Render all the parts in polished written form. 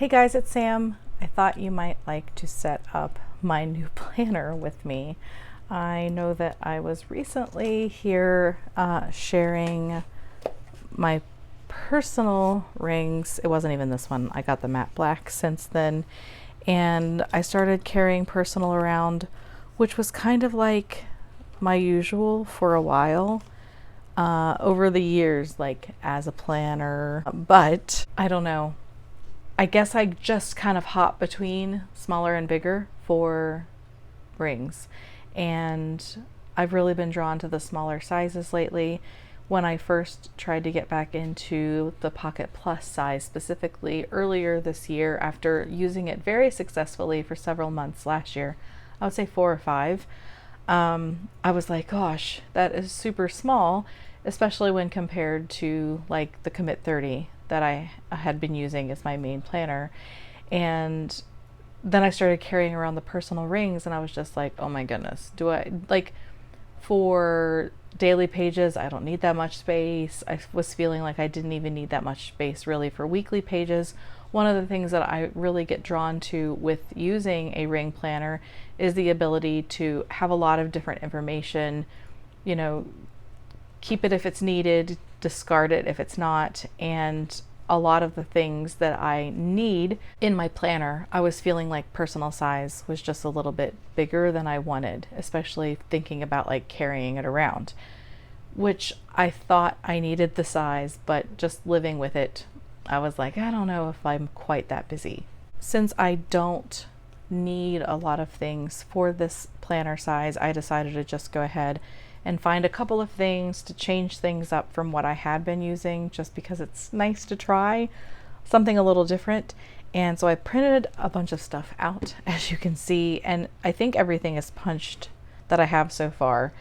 Hey guys, it's Sam. I thought you might like to set up my new planner with me. I know that I was recently here sharing my personal rings. It wasn't even this one. I got the matte black since then. And I started carrying personal around, which was kind of like my usual for a while. Over the years, like as a planner, but I don't know. I guess I just kind of hop between smaller and bigger for rings. And I've really been drawn to the smaller sizes lately. When I first tried to get back into the Pocket Plus size specifically earlier this year, after using it very successfully for several months last year, I would say 4 or 5, I was like, gosh, that is super small, especially when compared to like the Commit 30 that I had been using as my main planner. And then I started carrying around the personal rings and I was just like, oh my goodness, do I like for daily pages, I don't need that much space. I was feeling like I didn't even need that much space really for weekly pages. One of the things that I really get drawn to with using a ring planner is the ability to have a lot of different information, you know, keep it if it's needed, discard it if it's not, and a lot of the things that I need in my planner, I was feeling like personal size was just a little bit bigger than I wanted, especially thinking about like carrying it around, which I thought I needed the size, but just living with it, I was like, I don't know if I'm quite that busy. Since I don't need a lot of things for this planner size, I decided to just go ahead and find a couple of things to change things up from what I had been using, just because it's nice to try something a little different. And so I printed a bunch of stuff out, as you can see, and I think everything is punched that I have so far,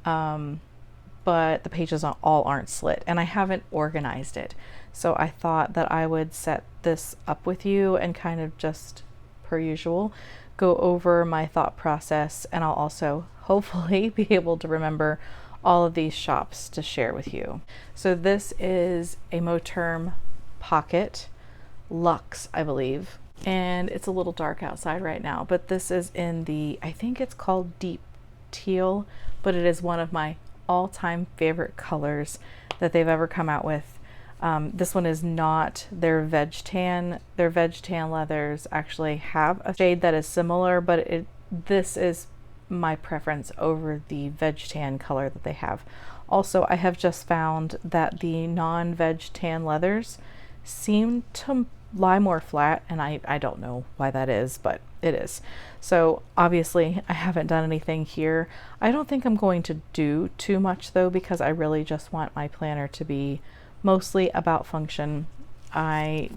but the pages all aren't slit, and I haven't organized it. So I thought that I would set this up with you and kind of just, per usual, go over my thought process, and I'll also hopefully be able to remember all of these shops to share with you. So this is a Moterm Pocket Luxe, I believe, and it's a little dark outside right now, but this is in the, I think it's called Deep Teal, but it is one of my all-time favorite colors that they've ever come out with. This one is not their veg tan. Their veg tan leathers actually have a shade that is similar, but this is my preference over the veg tan color that they have. Also, I have just found that the non-veg tan leathers seem to lie more flat, and I don't know why that is, but it is. So obviously I haven't done anything here. I don't think I'm going to do too much though, because I really just want my planner to be mostly about function. I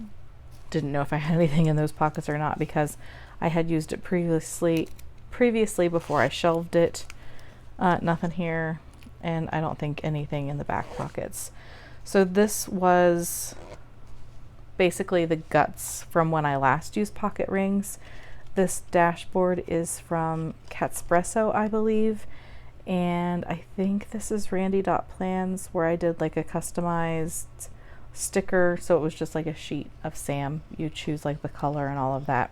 didn't know if I had anything in those pockets or not, because I had used it previously before I shelved it. Nothing here, and I don't think anything in the back pockets. So this was basically the guts from when I last used pocket rings. This dashboard is from Catspresso, I believe, and I think this is Randy.plans, where I did like a customized sticker, so it was just like a sheet of Sam. You choose like the color and all of that.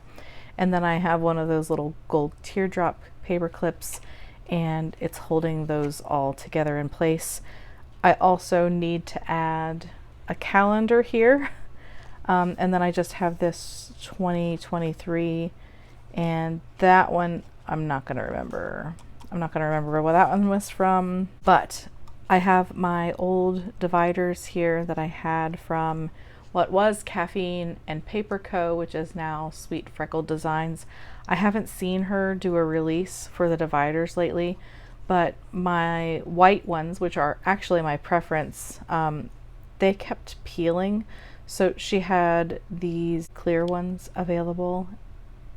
And then I have one of those little gold teardrop paper clips, and it's holding those all together in place. I also need to add a calendar here, and then I just have this 2023, and that one I'm not going to remember where that one was from, but I have my old dividers here that I had from what was Caffeine and Paper Co., which is now Sweet Freckled Designs. I haven't seen her do a release for the dividers lately, but my white ones, which are actually my preference, they kept peeling. So she had these clear ones available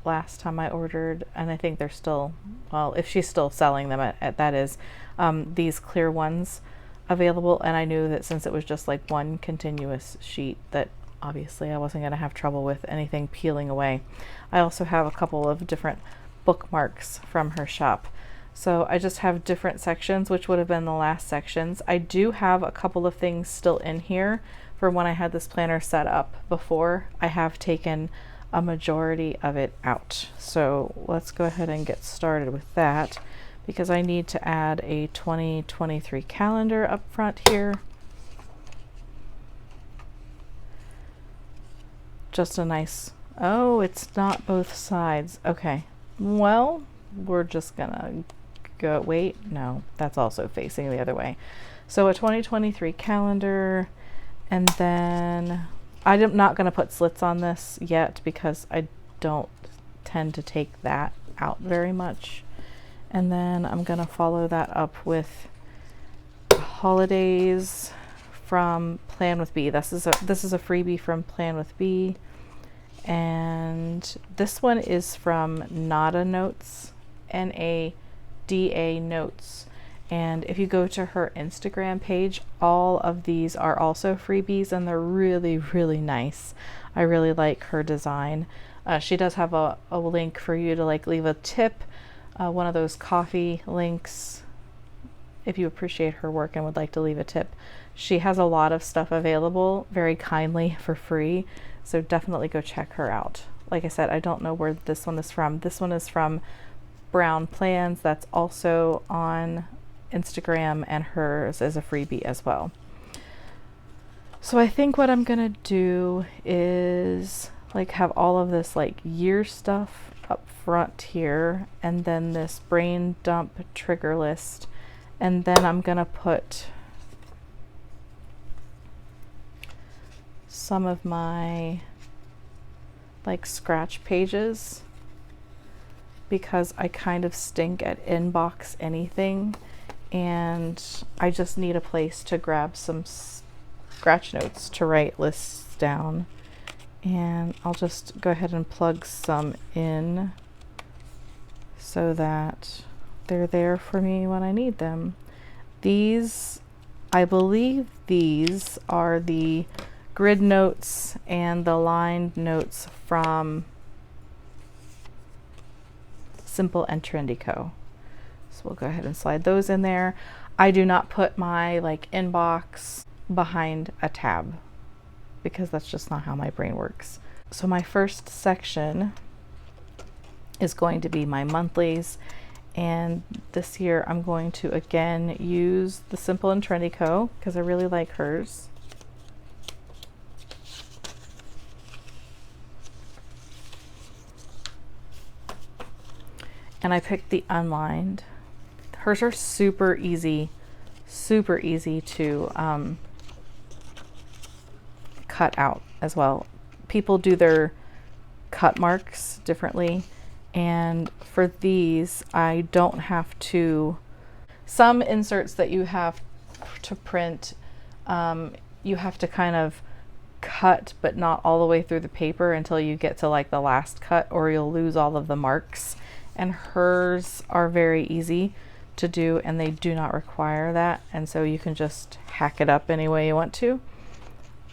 last time I ordered, and I think they're still, well, if she's still selling them at that is, these clear ones available, and I knew that since it was just like one continuous sheet, that obviously I wasn't going to have trouble with anything peeling away. I also have a couple of different bookmarks from her shop. So I just have different sections, which would have been the last sections. I do have a couple of things still in here from when I had this planner set up before. I have taken a majority of it out. So let's go ahead and get started with that, because I need to add a 2023 calendar up front here. Just a nice, oh, it's not both sides. Okay, well, we're just gonna go, wait, no, that's also facing the other way. So a 2023 calendar, and then I'm not gonna put slits on this yet because I don't tend to take that out very much. And then I'm gonna follow that up with holidays from Plan with B. This is a freebie from Plan with B, and this one is from Nada Notes, NADA Notes. And if you go to her Instagram page, all of these are also freebies, and they're really, really nice. I really like her design. She does have a link for you to like leave a tip, one of those coffee links, if you appreciate her work and would like to leave a tip. She has a lot of stuff available very kindly for free, so definitely go check her out. Like I said, I don't know where this one is from. This one is from Brown Plans. That's also on Instagram, and hers is a freebie as well. So I think what I'm gonna do is like have all of this like year stuff up front here, and then this brain dump trigger list, and then I'm gonna put some of my like scratch pages, because I kind of stink at inbox anything, and I just need a place to grab some scratch notes to write lists down. And I'll just go ahead and plug some in so that they're there for me when I need them. These, I believe these are the grid notes and the lined notes from Simple and Trendy Co. So we'll go ahead and slide those in there. I do not put my like inbox behind a tab, because that's just not how my brain works. So my first section is going to be my monthlies, and this year I'm going to again use the Simple and Trendy Co. because I really like hers. And I picked the unlined. Hers are super easy to cut out as well. People do their cut marks differently, and for these I don't have to. Some inserts that you have to print, you have to kind of cut, but not all the way through the paper until you get to like the last cut, or you'll lose all of the marks. And hers are very easy to do, and they do not require that, and so you can just hack it up any way you want to.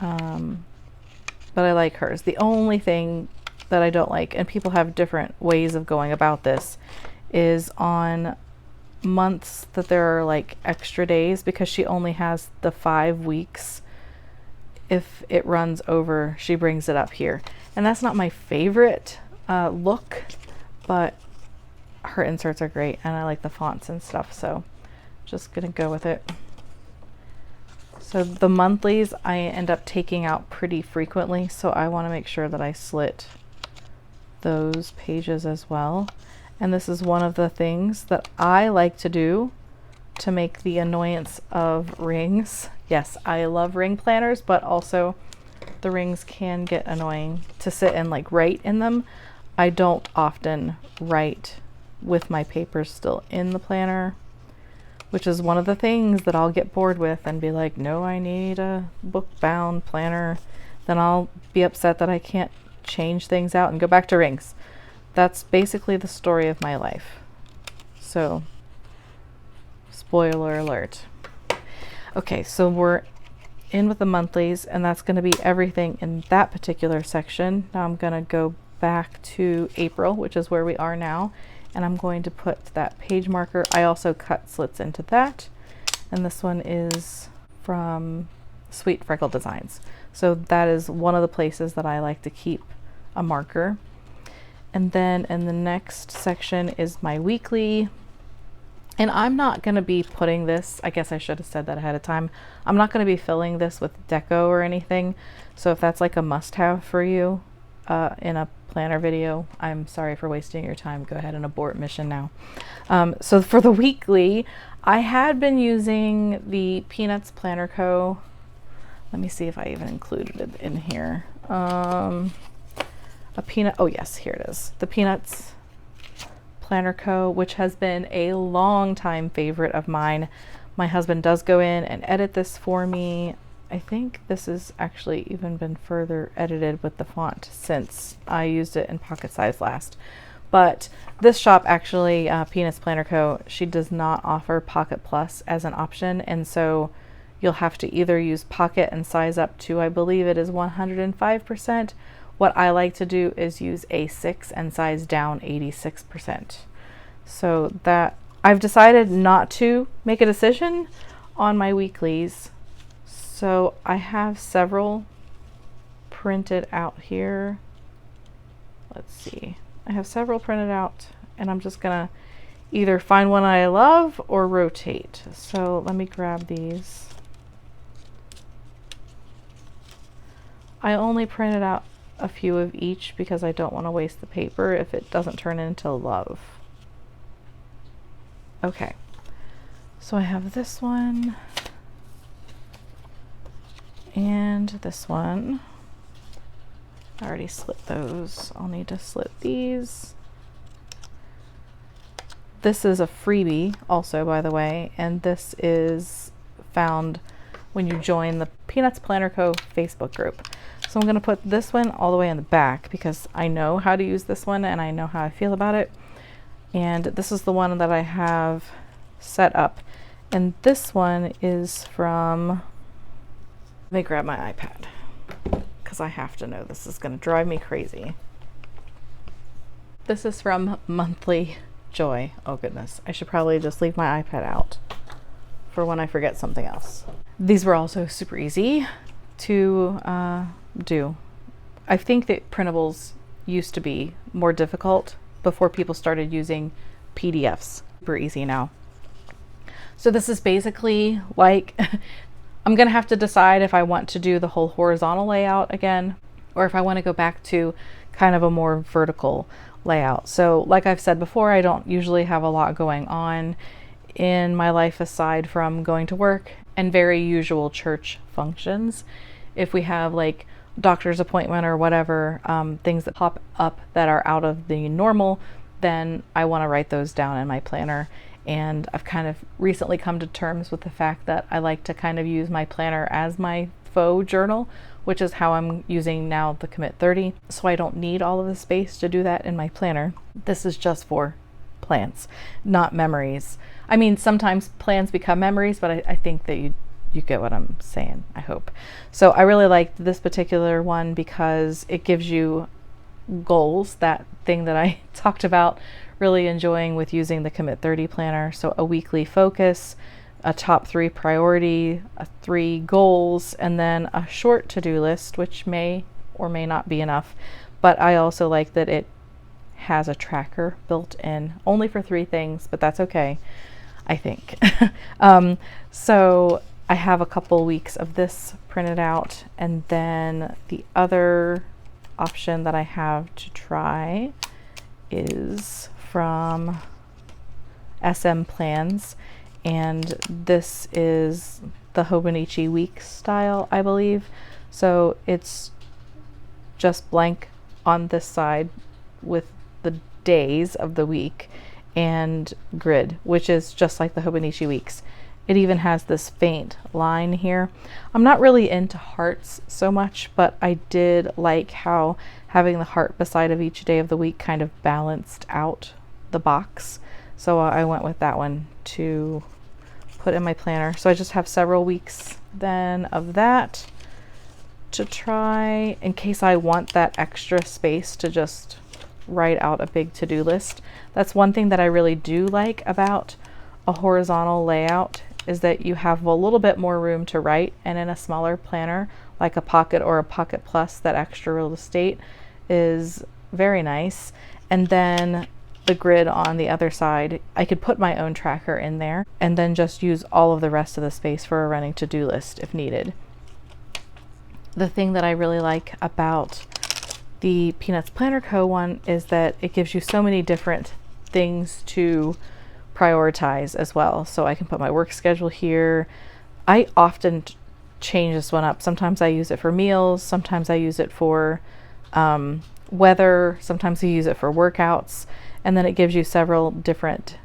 But I like hers. The only thing that I don't like, and people have different ways of going about this, is on months that there are like extra days, because she only has the 5 weeks. If it runs over, she brings it up here, and that's not my favorite look, but her inserts are great, and I like the fonts and stuff, so just gonna go with it. So the monthlies I end up taking out pretty frequently, so I want to make sure that I slit those pages as well. And this is one of the things that I like to do to make the annoyance of rings. Yes, I love ring planners, but also the rings can get annoying to sit and like write in them. I don't often write with my papers still in the planner, which is one of the things that I'll get bored with and be like, no, I need a book bound planner. Then I'll be upset that I can't change things out and go back to rings. That's basically the story of my life. So, spoiler alert. Okay, so we're in with the monthlies, and that's going to be everything in that particular section. Now I'm going to go back to April, which is where we are now, and I'm going to put that page marker. I also cut slits into that, and this one is from Sweet Freckle Designs. So that is one of the places that I like to keep a marker. And then in the next section is my weekly. And I'm not going to be putting this, I guess I should have said that ahead of time. I'm not going to be filling this with deco or anything. So if that's like a must-have for you in a planner video, I'm sorry for wasting your time. Go ahead and abort mission now. So for the weekly, I had been using the Peanuts Planner Co. Let me see if I even included it in here. Oh yes, here it is. The Peanuts Planner Co., which has been a long time favorite of mine. My husband does go in and edit this for me. I think this has actually even been further edited with the font since I used it in pocket size last. But this shop actually, Peanuts Planner Co., she does not offer Pocket Plus as an option, and so you'll have to either use Pocket and size up to, I believe it is 105%. What I like to do is use A6 and size down 86%. So that I've decided not to make a decision on my weeklies. So I have several printed out here. Let's see. I have several printed out, and I'm just gonna either find one I love or rotate. So let me grab these. I only printed out a few of each because I don't want to waste the paper if it doesn't turn into love. Okay, so I have this one and this one. I already slit those. I'll need to slit these. This is a freebie also, by the way, and this is found when you join the Peanuts Planner Co. Facebook group. So I'm going to put this one all the way in the back because I know how to use this one and I know how I feel about it. And this is the one that I have set up. And this one is from, let me grab my iPad because I have to know. This is going to drive me crazy. This is from Monthly Joy. Oh goodness, I should probably just leave my iPad out for when I forget something else. These were also super easy to do. I think that printables used to be more difficult before people started using PDFs. Super easy now. So this is basically like, I'm gonna have to decide if I want to do the whole horizontal layout again, or if I want to go back to kind of a more vertical layout. So like I've said before, I don't usually have a lot going on in my life aside from going to work and very usual church functions. If we have like doctor's appointment or whatever, things that pop up that are out of the normal, then I want to write those down in my planner. And I've kind of recently come to terms with the fact that I like to kind of use my planner as my faux journal, which is how I'm using now the Commit 30. So I don't need all of the space to do that in my planner. This is just for plans, not memories. I mean, sometimes plans become memories, but I think that you get what I'm saying, I hope. So I really liked this particular one because it gives you goals, that thing that I talked about really enjoying with using the Commit 30 planner. So a weekly focus, a top 3 priority, 3 goals, and then a short to-do list, which may or may not be enough. But I also like that it has a tracker built in, only for 3 things, but that's okay, I think. So I have a couple weeks of this printed out, and then the other option that I have to try is from SM Plans, and this is the Hobonichi week style, I believe. So it's just blank on this side with the days of the week and grid, which is just like the Hobonichi weeks. It even has this faint line here. I'm not really into hearts so much, but I did like how having the heart beside of each day of the week kind of balanced out the box. So I went with that one to put in my planner. So I just have several weeks then of that to try in case I want that extra space to just write out a big to-do list. That's one thing that I really do like about a horizontal layout, is that you have a little bit more room to write, and in a smaller planner like a Pocket or a Pocket Plus, that extra real estate is very nice. And then the grid on the other side, I could put my own tracker in there and then just use all of the rest of the space for a running to-do list if needed. The thing that I really like about the Peanuts Planner Co. one is that it gives you so many different things to prioritize as well. So I can put my work schedule here. I often change this one up. Sometimes I use it for meals, sometimes I use it for weather, sometimes I use it for workouts, and then it gives you several different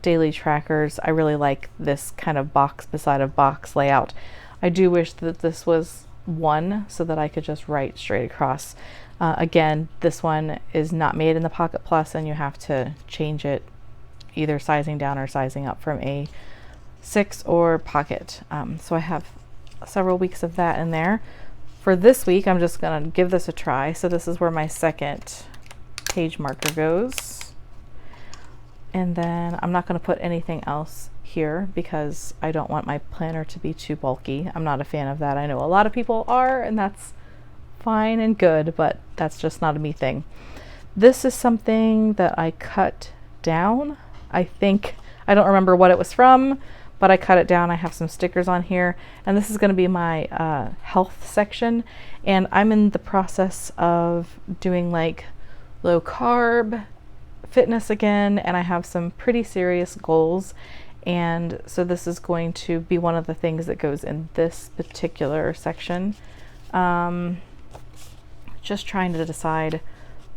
daily trackers. I really like this kind of box beside a box layout. I do wish that this was one so that I could just write straight across. Again, this one is not made in the Pocket Plus, and you have to change it either sizing down or sizing up from A6 or Pocket. So I have several weeks of that in there. For this week, I'm just going to give this a try. So this is where my second page marker goes. And then I'm not going to put anything else here because I don't want my planner to be too bulky. I'm not a fan of that. I know a lot of people are, and that's fine and good, but that's just not a me thing. This is something that I cut down. I don't remember what it was from, but I cut it down. I have some stickers on here, and this is going to be my health section, and I'm in the process of doing like low carb fitness again, and I have some pretty serious goals, and so this is going to be one of the things that goes in this particular section. Just trying to decide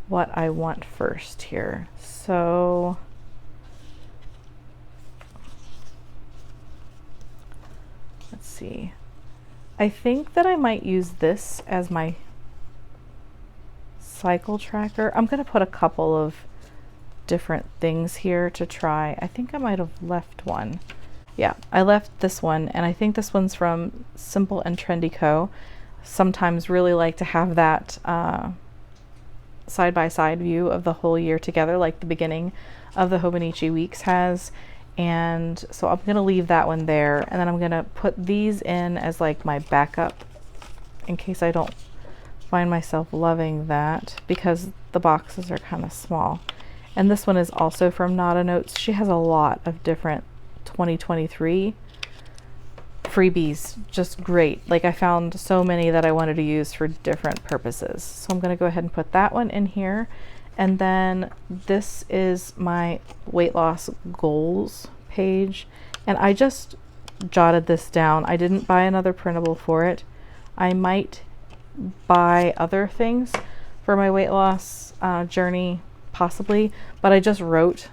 what I want first here. So let's see. I think that I might use this as my cycle tracker. I'm going to put a couple of different things here to try. I think I might have left one. Yeah, I left this one, and I think this one's from Simple and Trendy Co. Sometimes really like to have that side-by-side view of the whole year together, like the beginning of the Hobonichi Weeks has. And so I'm going to leave that one there, and then I'm going to put these in as like my backup in case I don't find myself loving that, because the boxes are kind of small. And this one is also from Nada Notes. She has a lot of different 2023 freebies, just great. Like, I found so many that I wanted to use for different purposes. So I'm going to go ahead and put that one in here. And then this is my weight loss goals page. And I just jotted this down. I didn't buy another printable for it. I might buy other things for my weight loss journey, possibly, but I just wrote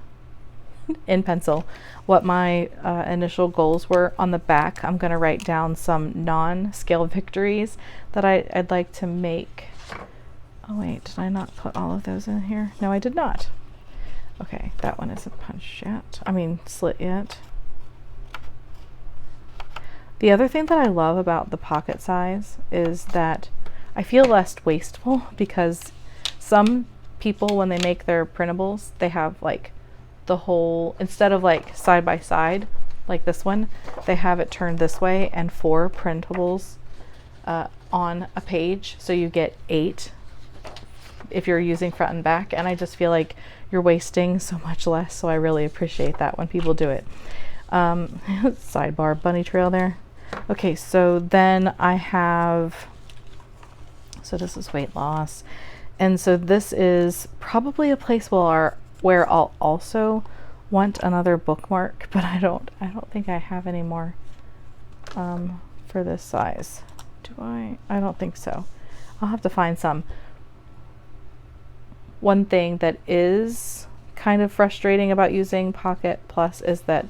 in pencil what my initial goals were. On the back, I'm going to write down some non-scale victories that I'd like to make. Oh wait, did I not put all of those in here? No, I did not. Okay, that one isn't punched yet. I mean, slit yet. The other thing that I love about the pocket size is that I feel less wasteful, because some people, when they make their printables, they have like the whole, instead of like side by side like this one, they have it turned this way and 4 printables on a page, so you get 8 if you're using front and back, and I just feel like you're wasting so much less, so I really appreciate that when people do it. Sidebar bunny trail there. Okay, so then I have, so this is weight loss, and so this is probably a place where I'll also want another bookmark, but I don't think I have any more for this size. Do I? I don't think so. I'll have to find some. One thing that is kind of frustrating about using Pocket Plus is that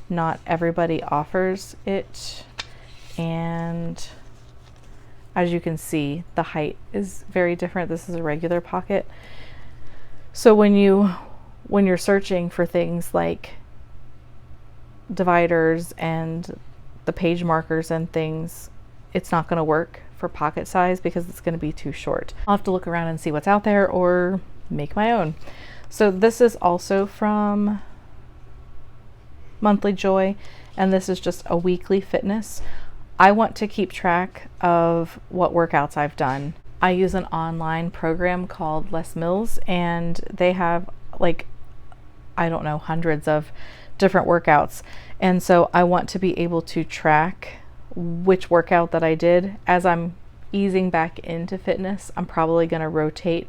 not everybody offers it, and as you can see, the height is very different. This is a regular Pocket. So when you're searching for things like dividers and the page markers and things, it's not going to work for pocket size because it's going to be too short. I'll have to look around and see what's out there or make my own. So this is also from Monthly Joy, and this is just a weekly fitness. I want to keep track of what workouts I've done I use an online program called Les Mills, and they have like, I don't know, hundreds of different workouts. And so I want to be able to track which workout that I did. As I'm easing back into fitness, I'm probably going to rotate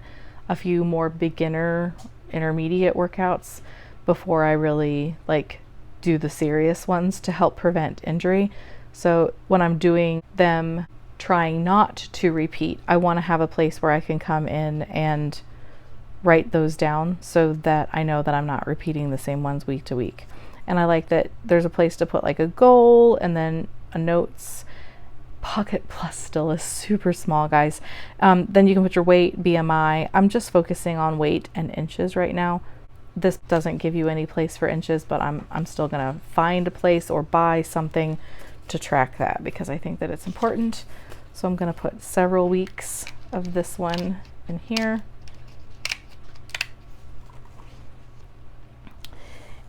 a few more beginner, intermediate workouts before I really like do the serious ones to help prevent injury. So when I'm doing them, trying not to repeat, I want to have a place where I can come in and write those down so that I know that I'm not repeating the same ones week to week. And I like that there's a place to put like a goal and then a notes. Pocket Plus still is super small, guys. Then you can put your weight, BMI. I'm just focusing on weight and inches right now. This doesn't give you any place for inches, but I'm still gonna find a place or buy something to track that because I think that it's important. So I'm gonna put several weeks of this one in here.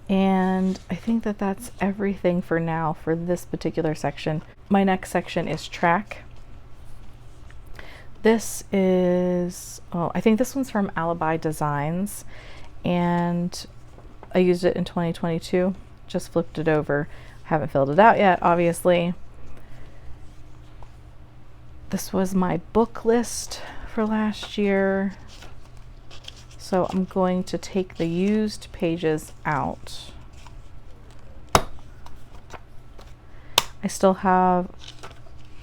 And I think that that's everything for now for this particular section. My next section is track. This is, I think this one's from Alibi Designs, and I used it in 2022, just flipped it over. Haven't filled it out yet, obviously. This was my book list for last year. So I'm going to take the used pages out. I still have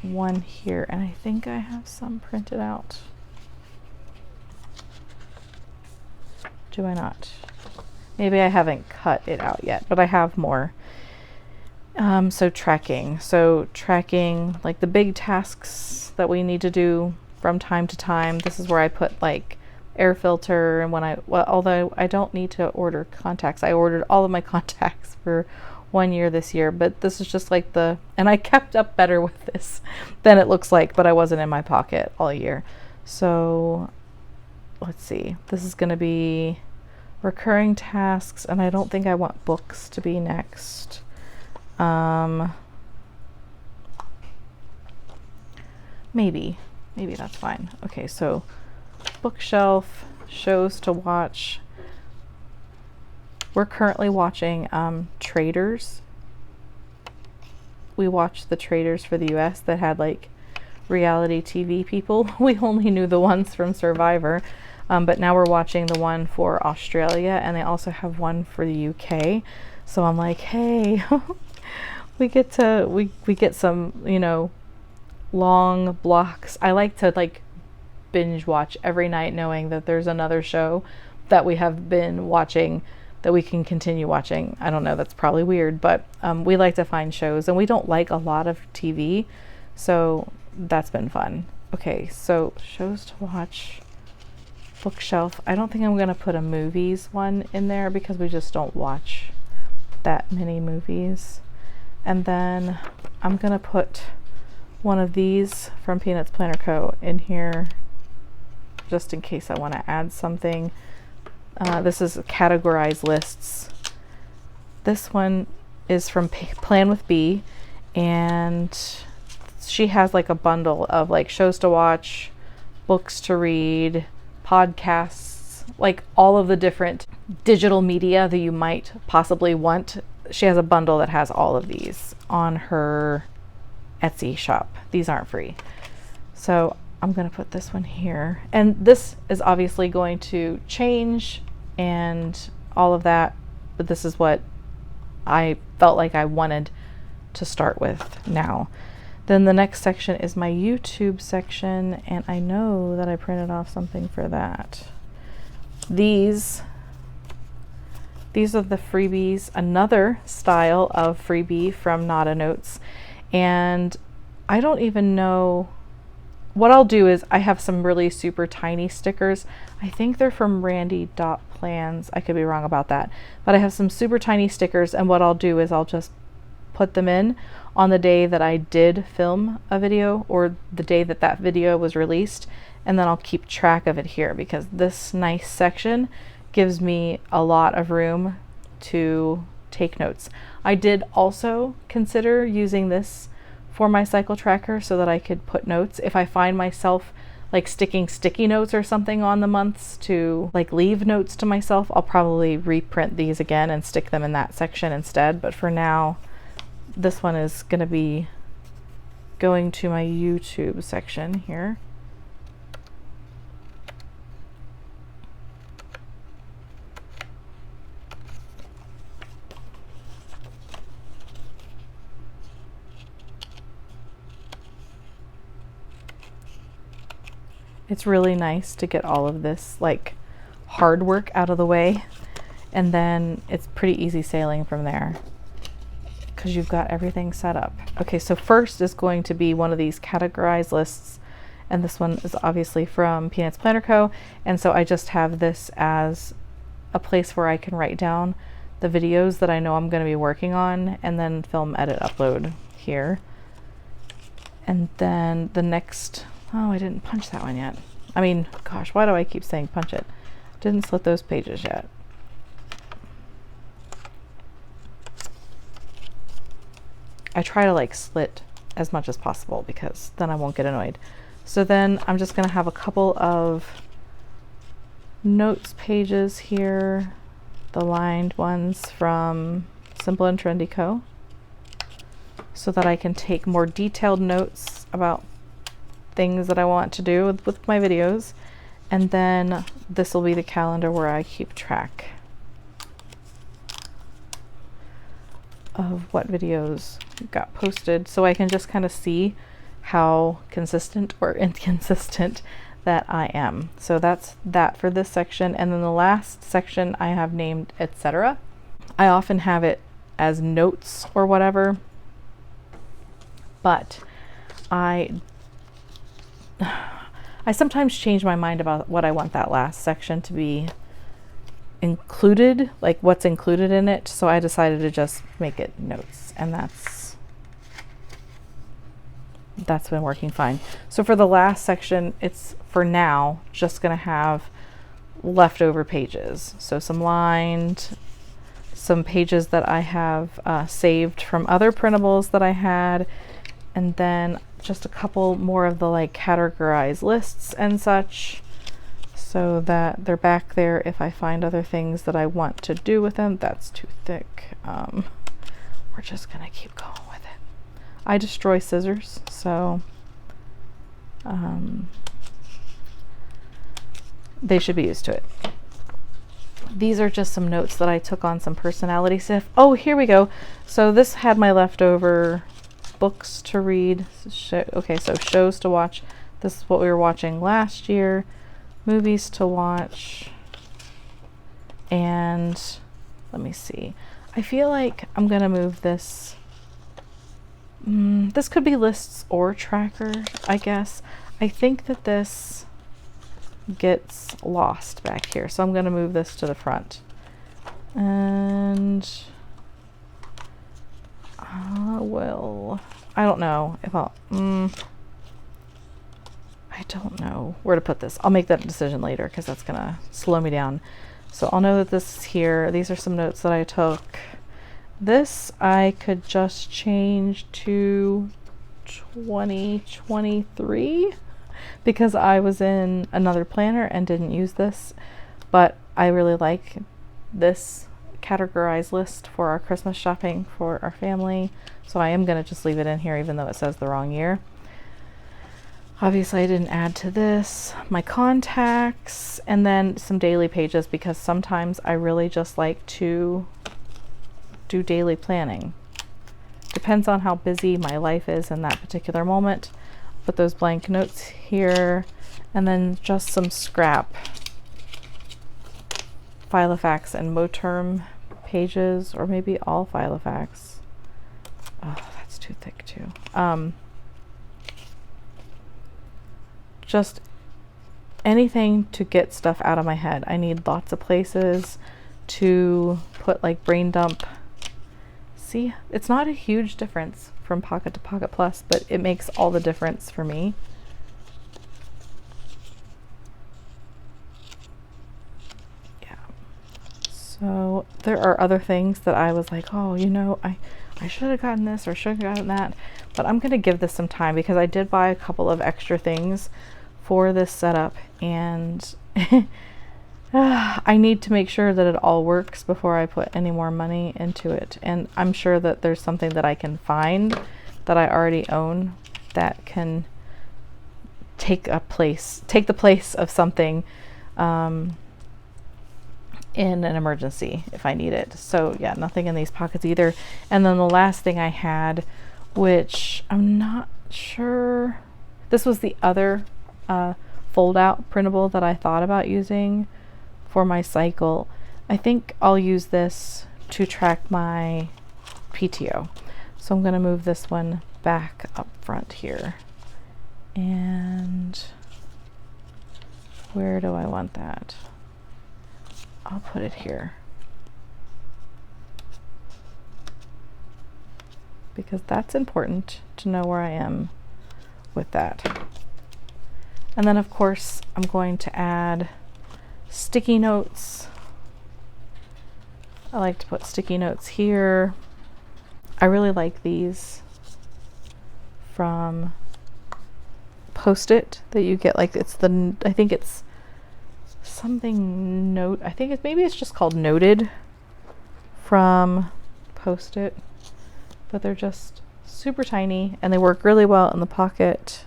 one here, and I think I have some printed out. Do I not? Maybe I haven't cut it out yet, but I have more. So tracking like the big tasks that we need to do from time to time. This is where I put like air filter, and although I don't need to order contacts, I ordered all of my contacts for 1 year this year, but this is just like and I kept up better with this than it looks like, but I wasn't in my pocket all year. So let's see, this is going to be recurring tasks, and I don't think I want books to be next. Maybe that's fine. Okay, so bookshelf, shows to watch. We're currently watching Traders. We watched the Traders for the US that had like reality TV people. We only knew the ones from Survivor, but now we're watching the one for Australia, and they also have one for the UK. So I'm like, hey, we get some, long blocks. I like to like binge watch every night, knowing that there's another show that we have been watching that we can continue watching. I don't know, that's probably weird, but we like to find shows, and we don't like a lot of TV, so that's been fun. Okay, so shows to watch, bookshelf. I don't think I'm gonna put a movies one in there because we just don't watch that many movies. And then I'm gonna put one of these from Peanuts Planner Co. in here just in case I want to add something. This is categorized lists. This one is from Plan with B, and she has like a bundle of like shows to watch, books to read, podcasts, like all of the different digital media that you might possibly want. She has a bundle that has all of these on her Etsy shop. These aren't free. So I'm going to put this one here. And this is obviously going to change and all of that, but this is what I felt like I wanted to start with now. Then the next section is my YouTube section, and I know that I printed off something for that. These are the freebies, another style of freebie from Nada Notes. And I don't even know what I'll do. Is I have some really super tiny stickers. I think they're from Randy.plans. I could be wrong about that, but I have some super tiny stickers, and what I'll do is I'll just put them in on the day that I did film a video or the day that that video was released, and then I'll keep track of it here because this nice section gives me a lot of room to take notes. I did also consider using this for my cycle tracker so that I could put notes. If I find myself like sticking sticky notes or something on the months to like leave notes to myself, I'll probably reprint these again and stick them in that section instead. But for now, this one is going to be going to my YouTube section here. It's really nice to get all of this like hard work out of the way, and then it's pretty easy sailing from there because you've got everything set up. Okay, so first is going to be one of these categorized lists, and this one is obviously from Peanuts Planner Co. And so I just have this as a place where I can write down the videos that I know I'm going to be working on, and then film, edit, upload here. And then the next, oh, I didn't punch that one yet. I mean, gosh, why do I keep saying punch it? Didn't slit those pages yet. I try to like slit as much as possible because then I won't get annoyed. So then I'm just going to have a couple of notes pages here, the lined ones from Simple and Trendy Co., so that I can take more detailed notes about things that I want to do with my videos. And then this will be the calendar where I keep track of what videos got posted, so I can just kind of see how consistent or inconsistent that I am. So that's that for this section. And then the last section I have named etc. I often have it as notes or whatever, but I sometimes change my mind about what I want that last section to be included, like what's included in it. So I decided to just make it notes, and that's been working fine. So for the last section, it's for now just gonna have leftover pages. So some lined, some pages that I have saved from other printables that I had, and then just a couple more of the like categorized lists and such, so that they're back there if I find other things that I want to do with them. That's too thick. We're just gonna keep going with it. I destroy scissors, so they should be used to it. These are just some notes that I took on some personality stuff. Oh, here we go. So this had my leftover books to read. Okay, so shows to watch. This is what we were watching last year. Movies to watch. And let me see. I feel like I'm gonna move this. This could be lists or tracker, I guess. I think that this gets lost back here, so I'm gonna move this to the front. And well, I don't know if I'll I don't know where to put this. I'll make that decision later because that's gonna slow me down. So I'll know that this is here. These are some notes that I took. This I could just change to 2023 because I was in another planner and didn't use this, but I really like this categorized list for our Christmas shopping for our family, so I am going to just leave it in here even though it says the wrong year. Obviously I didn't add to this my contacts, and then some daily pages because sometimes I really just like to do daily planning. Depends on how busy my life is in that particular moment. Put those blank notes here, and then just some scrap Filofax and Moterm pages, or maybe all Filofax. Oh, that's too thick too. Just anything to get stuff out of my head. I need lots of places to put like brain dump. See, it's not a huge difference from Pocket to Pocket Plus, but it makes all the difference for me. Yeah. So there are other things that I was like, oh, you know, I should have gotten this or should have gotten that, but I'm going to give this some time because I did buy a couple of extra things for this setup, and I need to make sure that it all works before I put any more money into it. And I'm sure that there's something that I can find that I already own that can take the place of something in an emergency if I need it. So yeah, nothing in these pockets either. And then the last thing I had, which I'm not sure, this was the other fold out printable that I thought about using for my cycle. I think I'll use this to track my PTO. So I'm going to move this one back up front here. And where do I want that? I'll put it here, because that's important to know where I am with that. And then of course I'm going to add sticky notes. I like to put sticky notes here. I really like these from Post-it that you get, like it's the, I think it's something note, I think it's, maybe it's just called Noted from Post-it, but they're just super tiny and they work really well in the pocket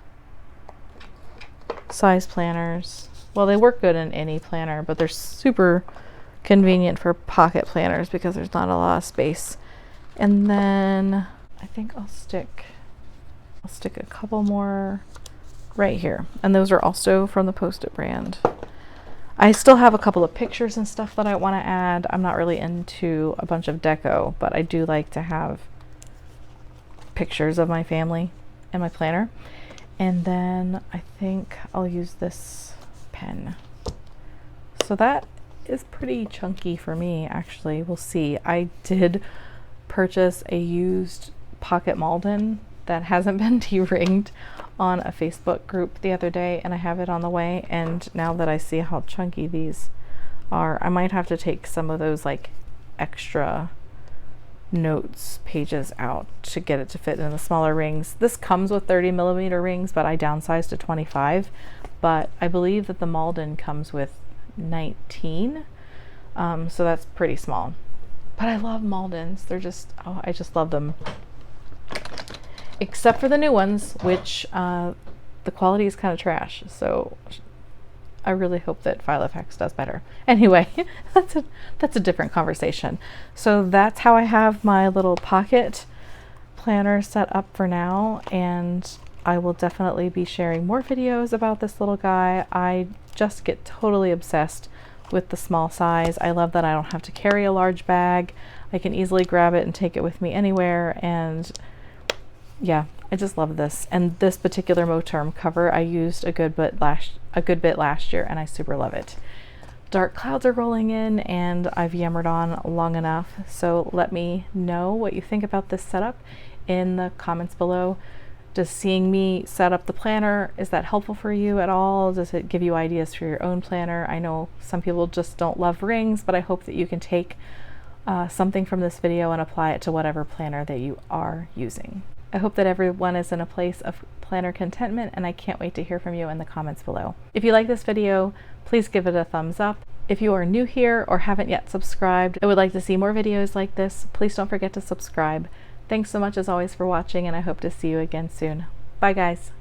size planners. Well, they work good in any planner, but they're super convenient for pocket planners because there's not a lot of space. And then I think I'll stick a couple more right here, and those are also from the Post-it brand. I still have a couple of pictures and stuff that I want to add. I'm not really into a bunch of deco, but I do like to have pictures of my family in my planner. And then I think I'll use this pen. So that is pretty chunky for me, actually. We'll see. I did purchase a used pocket Malden that hasn't been de-ringed on a Facebook group the other day, and I have it on the way. And now that I see how chunky these are, I might have to take some of those like extra notes pages out to get it to fit in the smaller rings. This comes with 30mm rings, but I downsized to 25. But I believe that the Malden comes with 19, so that's pretty small. But I love Maldens. They're just, oh, I just love them. Except for the new ones, which the quality is kind of trash. So I really hope that Filofax does better. Anyway, that's a different conversation. So that's how I have my little pocket planner set up for now, and I will definitely be sharing more videos about this little guy. I just get totally obsessed with the small size. I love that I don't have to carry a large bag. I can easily grab it and take it with me anywhere, and yeah, I just love this. And this particular Moterm cover I used a good bit last year, and I super love it. Dark clouds are rolling in, and I've yammered on long enough. So let me know what you think about this setup in the comments below. Does seeing me set up the planner, is that helpful for you at all? Does it give you ideas for your own planner? I know some people just don't love rings, but I hope that you can take something from this video and apply it to whatever planner that you are using. I hope that everyone is in a place of planner contentment, and I can't wait to hear from you in the comments below. If you like this video, please give it a thumbs up. If you are new here or haven't yet subscribed and would like to see more videos like this, please don't forget to subscribe. Thanks so much as always for watching, and I hope to see you again soon. Bye guys.